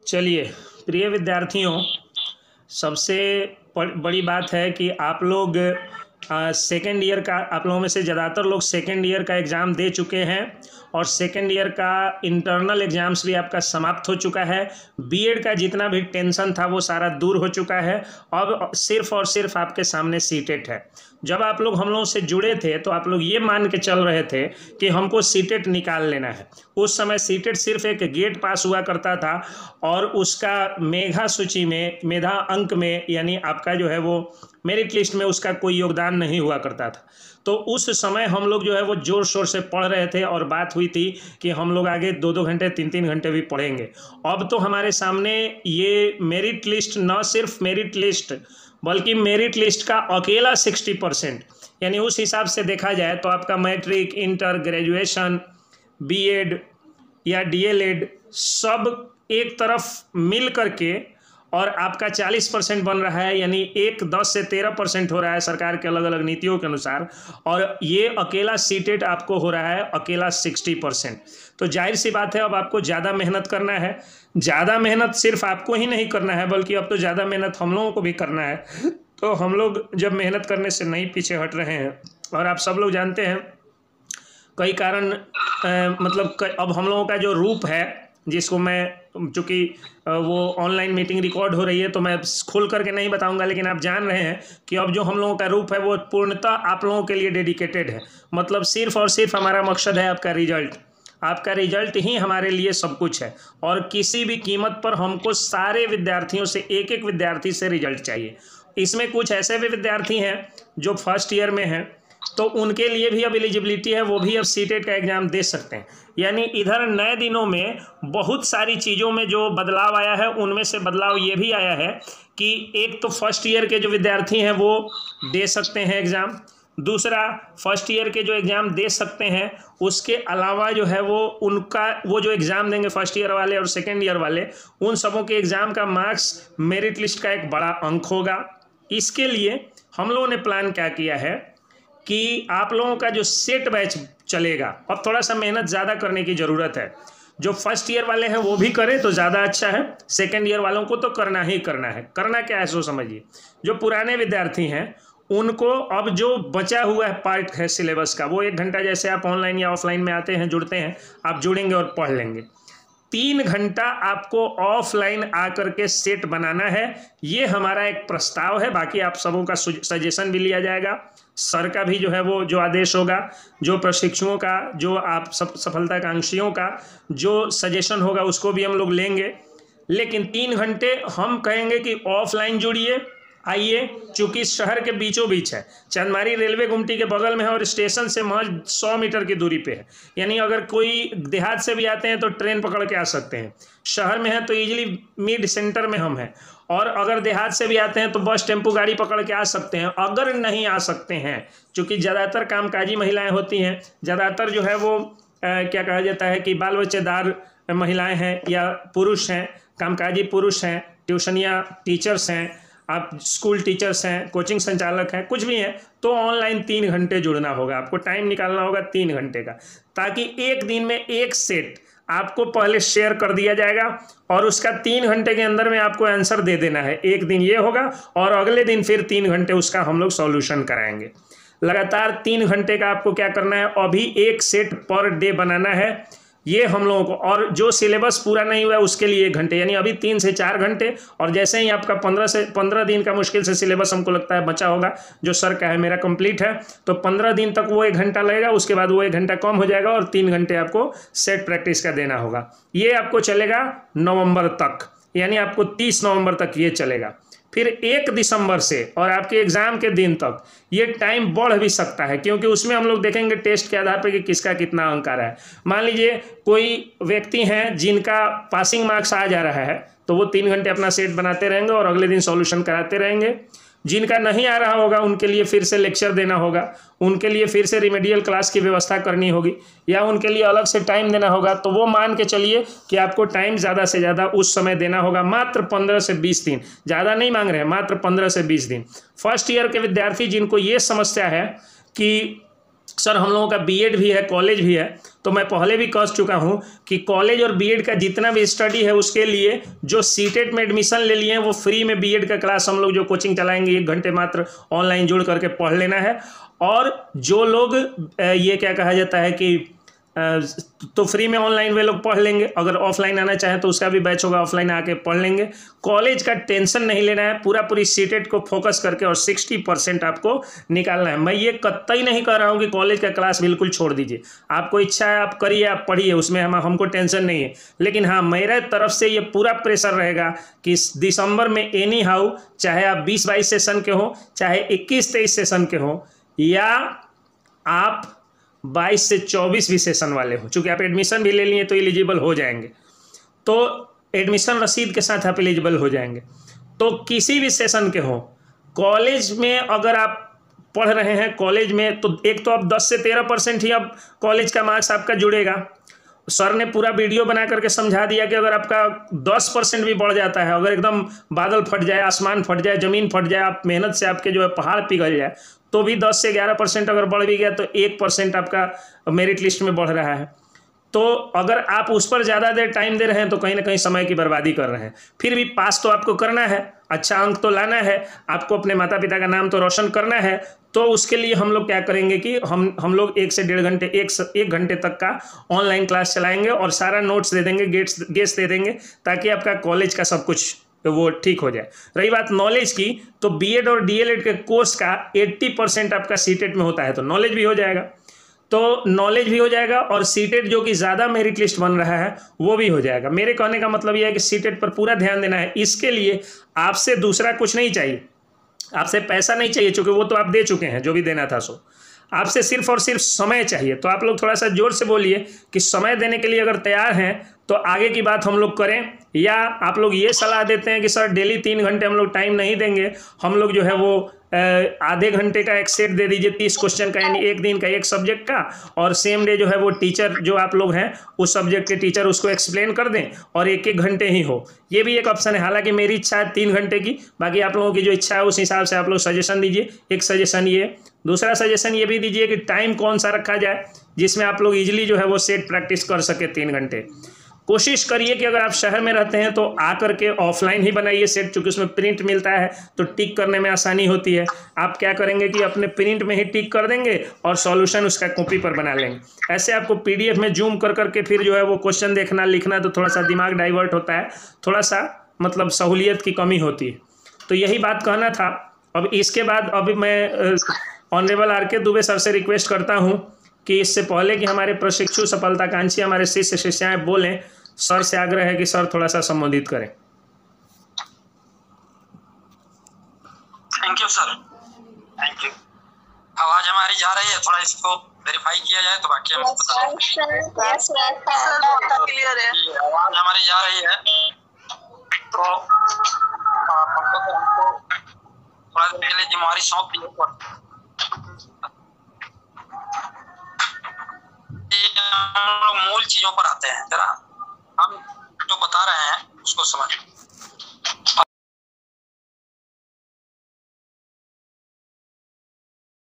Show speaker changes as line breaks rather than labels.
चलिए प्रिय विद्यार्थियों, सबसे बड़ी बात है कि आप लोग सेकेंड ईयर का, आप लोगों में से ज़्यादातर लोग सेकेंड ईयर का एग्ज़ाम दे चुके हैं और सेकेंड ईयर का इंटरनल एग्ज़ाम्स भी आपका समाप्त हो चुका है। बीएड का जितना भी टेंशन था वो सारा दूर हो चुका है। अब सिर्फ और सिर्फ आपके सामने सीटेट है। जब आप लोग हम लोगों से जुड़े थे तो आप लोग ये मान के चल रहे थे कि हमको सीटेट निकाल लेना है। उस समय सीटेट सिर्फ एक गेट पास हुआ करता था और उसका मेधा सूची में, मेधा अंक में, यानी आपका जो है वो मेरिट लिस्ट में उसका कोई योगदान नहीं हुआ करता था। तो उस समय हम लोग जो है वो जोर शोर से पढ़ रहे थे और बात हुई थी कि हम लोग आगे 2-2 घंटे 3-3 घंटे भी पढ़ेंगे। अब तो हमारे सामने ये मेरिट लिस्ट, न सिर्फ मेरिट लिस्ट बल्कि मेरिट लिस्ट का अकेला 60%, यानी उस हिसाब से देखा जाए तो आपका मैट्रिक, इंटर, ग्रेजुएशन, बीएड या डीएलएड सब एक तरफ मिल करके और आपका 40% बन रहा है, यानी 10 से 13% हो रहा है सरकार के अलग अलग नीतियों के अनुसार, और ये अकेला सीटेट आपको हो रहा है अकेला 60%। तो जाहिर सी बात है अब आपको ज़्यादा मेहनत करना है। ज़्यादा मेहनत सिर्फ आपको ही नहीं करना है बल्कि अब तो ज़्यादा मेहनत हम लोगों को भी करना है। तो हम लोग जब मेहनत करने से नहीं पीछे हट रहे हैं, और आप सब लोग जानते हैं कई कारण, अब हम लोगों का जो रूप है, जिसको मैं, चूँकि वो ऑनलाइन मीटिंग रिकॉर्ड हो रही है तो मैं खोल करके नहीं बताऊंगा, लेकिन आप जान रहे हैं कि अब जो हम लोगों का रूप है वो पूर्णतः आप लोगों के लिए डेडिकेटेड है। मतलब सिर्फ और सिर्फ हमारा मकसद है आपका रिजल्ट। आपका रिजल्ट ही हमारे लिए सब कुछ है और किसी भी कीमत पर हमको सारे विद्यार्थियों से, एक एक विद्यार्थी से रिजल्ट चाहिए। इसमें कुछ ऐसे भी विद्यार्थी हैं जो फर्स्ट ईयर में हैं, तो उनके लिए भी अब एलिजिबिलिटी है, वो भी अब सीटेट का एग्ज़ाम दे सकते हैं। यानी इधर नए दिनों में बहुत सारी चीज़ों में जो बदलाव आया है, उनमें से बदलाव ये भी आया है कि एक तो फर्स्ट ईयर के जो विद्यार्थी हैं वो दे सकते हैं एग्ज़ाम। दूसरा, फर्स्ट ईयर के जो एग्ज़ाम दे सकते हैं उसके अलावा जो है वो जो एग्ज़ाम देंगे फर्स्ट ईयर वाले और सेकेंड ईयर वाले, उन सबों के एग्ज़ाम का मार्क्स मेरिट लिस्ट का एक बड़ा अंक होगा। इसके लिए हम लोगों ने प्लान क्या किया है कि आप लोगों का जो सेट बैच चलेगा, अब थोड़ा सा मेहनत ज़्यादा करने की ज़रूरत है। जो फर्स्ट ईयर वाले हैं वो भी करें तो ज़्यादा अच्छा है, सेकेंड ईयर वालों को तो करना ही करना है। करना क्या है सो समझिए। जो पुराने विद्यार्थी हैं उनको अब जो बचा हुआ है पार्ट है सिलेबस का, वो 1 घंटा, जैसे आप ऑनलाइन या ऑफलाइन में आते हैं, जुड़ते हैं, आप जुड़ेंगे और पढ़ लेंगे। 3 घंटा आपको ऑफलाइन आकर के सेट बनाना है। ये हमारा एक प्रस्ताव है। बाकी आप सबों का सजेशन भी लिया जाएगा, सर का भी जो है वो जो आदेश होगा, जो प्रशिक्षुओं का, जो आप सब सफलताकांक्षियों का जो सजेशन होगा उसको भी हम लोग लेंगे। लेकिन 3 घंटे हम कहेंगे कि ऑफलाइन जुड़िए, आइए, चूँकि शहर के बीचों बीच है, चंदमारी रेलवे गुमटी के बगल में है और स्टेशन से महज 100 मीटर की दूरी पे है। यानी अगर कोई देहात से भी आते हैं तो ट्रेन पकड़ के आ सकते हैं। शहर में है तो इजीली मिड सेंटर में हम हैं, और अगर देहात से भी आते हैं तो बस टेम्पो गाड़ी पकड़ के आ सकते हैं। अगर नहीं आ सकते हैं, चूँकि ज़्यादातर कामकाजी महिलाएँ होती हैं, ज़्यादातर जो है वो क्या कहा जाता है कि बाल बच्चेदार महिलाएँ हैं या पुरुष हैं, कामकाजी पुरुष हैं, ट्यूशनिया टीचर्स हैं, आप स्कूल टीचर्स हैं, कोचिंग संचालक हैं, कुछ भी हैं, तो ऑनलाइन 3 घंटे जुड़ना होगा। आपको टाइम निकालना होगा 3 घंटे का, ताकि एक दिन में एक सेट आपको पहले शेयर कर दिया जाएगा और उसका 3 घंटे के अंदर में आपको आंसर दे देना है। एक दिन ये होगा और अगले दिन फिर 3 घंटे उसका हम लोग सॉल्यूशन कराएंगे। लगातार 3 घंटे का आपको क्या करना है, अभी एक सेट पर डे बनाना है ये हम लोगों को। और जो सिलेबस पूरा नहीं हुआ है उसके लिए 1 घंटे, यानी अभी 3 से 4 घंटे। और jैसे ही आपका 15 दिन का मुश्किल से सिलेबस हमको लगता है बचा होगा, जो सर का है, मेरा कंप्लीट है, तो 15 दिन तक वो 1 घंटा लगेगा। उसके बाद वो 1 घंटा कम हो जाएगा और 3 घंटे आपको सेट प्रैक्टिस का देना होगा। ये आपको चलेगा नवंबर तक, यानी आपको 30 नवंबर तक ये चलेगा। फिर 1 दिसंबर से और आपके एग्ज़ाम के दिन तक ये टाइम बढ़ भी सकता है, क्योंकि उसमें हम लोग देखेंगे टेस्ट के आधार पर कि किसका कितना अंक आ रहा है। मान लीजिए कोई व्यक्ति हैं जिनका पासिंग मार्क्स आ जा रहा है, तो वो 3 घंटे अपना सेट बनाते रहेंगे और अगले दिन सॉल्यूशन कराते रहेंगे। जिनका नहीं आ रहा होगा उनके लिए फिर से लेक्चर देना होगा, उनके लिए फिर से रिमेडियल क्लास की व्यवस्था करनी होगी, या उनके लिए अलग से टाइम देना होगा। तो वो मान के चलिए कि आपको टाइम ज़्यादा से ज़्यादा उस समय देना होगा, मात्र 15 से 20 दिन। ज़्यादा नहीं मांग रहे हैं, मात्र 15 से 20 दिन। फर्स्ट ईयर के विद्यार्थी जिनको ये समस्या है कि सर हम लोगों का बीएड भी है, कॉलेज भी है, तो मैं पहले भी कह चुका हूँ कि कॉलेज और बीएड का जितना भी स्टडी है उसके लिए जो सीटेट में एडमिशन ले लिए हैं वो फ्री में बीएड का क्लास हम लोग जो कोचिंग चलाएंगे 1 घंटे मात्र ऑनलाइन जुड़ करके पढ़ लेना है। और जो लोग ये क्या कहा जाता है कि तो फ्री में ऑनलाइन वे लोग पढ़ लेंगे, अगर ऑफलाइन आना चाहें तो उसका भी बैच होगा, ऑफलाइन आके पढ़ लेंगे। कॉलेज का टेंशन नहीं लेना है, पूरी सीटेट को फोकस करके और 60% आपको निकालना है। मैं ये कतई नहीं कह रहा हूँ कि कॉलेज का क्लास बिल्कुल छोड़ दीजिए, आपको इच्छा है आप करिए, आप पढ़िए, उसमें हमको टेंशन नहीं है। लेकिन हाँ, मेरे तरफ से ये पूरा प्रेशर रहेगा कि दिसंबर में एनी हाउ, चाहे आप 20-22 सेशन के हो, चाहे 21-23 सेशन के हो, या आप 22 से 24 भी सेशन वाले हो, चूँकि आप एडमिशन भी ले लिए तो एलिजिबल हो जाएंगे, तो एडमिशन रसीद के साथ आप एलिजिबल हो जाएंगे। तो किसी भी सेशन के हो, कॉलेज में अगर आप पढ़ रहे हैं कॉलेज में, तो एक तो अब 10 से 13% ही अब कॉलेज का मार्क्स आपका जुड़ेगा। सर ने पूरा वीडियो बना करके समझा दिया कि अगर आपका 10% भी बढ़ जाता है, अगर एकदम बादल फट जाए, आसमान फट जाए, ज़मीन फट जाए, आप मेहनत से आपके जो है पहाड़ पिघल जाए, तो भी 10 से 11% अगर बढ़ भी गया तो 1% आपका मेरिट लिस्ट में बढ़ रहा है। तो अगर आप उस पर ज़्यादा देर टाइम दे रहे हैं तो कहीं ना कहीं समय की बर्बादी कर रहे हैं। फिर भी पास तो आपको करना है, अच्छा अंक तो लाना है, आपको अपने माता पिता का नाम तो रोशन करना है। तो उसके लिए हम लोग क्या करेंगे कि हम लोग 1 से 1.5 घंटे, 1 घंटे तक का ऑनलाइन क्लास चलाएंगे और सारा नोट्स दे देंगे, गेट्स दे देंगे, ताकि आपका कॉलेज का सब कुछ वो ठीक हो जाए। रही बात नॉलेज की, तो बीएड और डीएलएड के कोर्स का 80% आपका सीटेट में होता है, तो नॉलेज भी हो जाएगा, तो नॉलेज भी हो जाएगा और सीटेट जो कि ज़्यादा मेरिट लिस्ट बन रहा है वो भी हो जाएगा। मेरे कहने का मतलब ये है कि सीटेट पर पूरा ध्यान देना है। इसके लिए आपसे दूसरा कुछ नहीं चाहिए, आपसे पैसा नहीं चाहिए, चूँकि वो तो आप दे चुके हैं जो भी देना था सो। आपसे सिर्फ और सिर्फ समय चाहिए। तो आप लोग थोड़ा सा जोर से बोलिए कि समय देने के लिए अगर तैयार हैं तो आगे की बात हम लोग करें, या आप लोग ये सलाह देते हैं कि सर डेली 3 घंटे हम लोग टाइम नहीं देंगे, हम लोग जो है वो आधे घंटे का एक सेट दे दीजिए 30 क्वेश्चन का, यानी एक दिन का एक सब्जेक्ट का, और सेम डे जो है वो टीचर जो आप लोग हैं उस सब्जेक्ट के टीचर उसको एक्सप्लेन कर दें और 1-1 घंटे ही हो। ये भी एक ऑप्शन है। हालांकि मेरी इच्छा है 3 घंटे की, बाकी आप लोगों की जो इच्छा है उस हिसाब से आप लोग सजेशन दीजिए। एक सजेशन ये, दूसरा सजेशन ये भी दीजिए कि टाइम कौन सा रखा जाए जिसमें आप लोग इजीली जो है वो सेट प्रैक्टिस कर सके 3 घंटे। कोशिश करिए कि अगर आप शहर में रहते हैं तो आकर के ऑफलाइन ही बनाइए सेट, चूँकि उसमें प्रिंट मिलता है तो टिक करने में आसानी होती है। आप क्या करेंगे कि अपने प्रिंट में ही टिक कर देंगे और सॉल्यूशन उसका कॉपी पर बना लेंगे। ऐसे आपको पीडीएफ में जूम कर करके फिर जो है वो क्वेश्चन देखना लिखना तो थोड़ा सा दिमाग डाइवर्ट होता है, थोड़ा सा मतलब सहूलियत की कमी होती है। तो यही बात कहना था। अब इसके बाद अभी मैं ऑनरेबल आर.के. दुबे सर से रिक्वेस्ट करता हूँ कि इससे पहले कि हमारे प्रशिक्षु सफलताकांक्षी हमारे शिष्य शिष्याएँ बोलें, सर से आग्रह है कि सर थोड़ा सा संबोधित करें।
Thank you sir, thank you. आवाज हमारी जा रही है, थोड़ा इसको वेरीफाई किया जाए तो बाकी हम क्लियर है। आवाज हमारी जा रही है तो हमको थोड़ा देर के लिए जिम्मेवारी सौंप दी। हम लोग मूल चीजों पर आते हैं, जरा हम जो बता रहे हैं उसको समझ।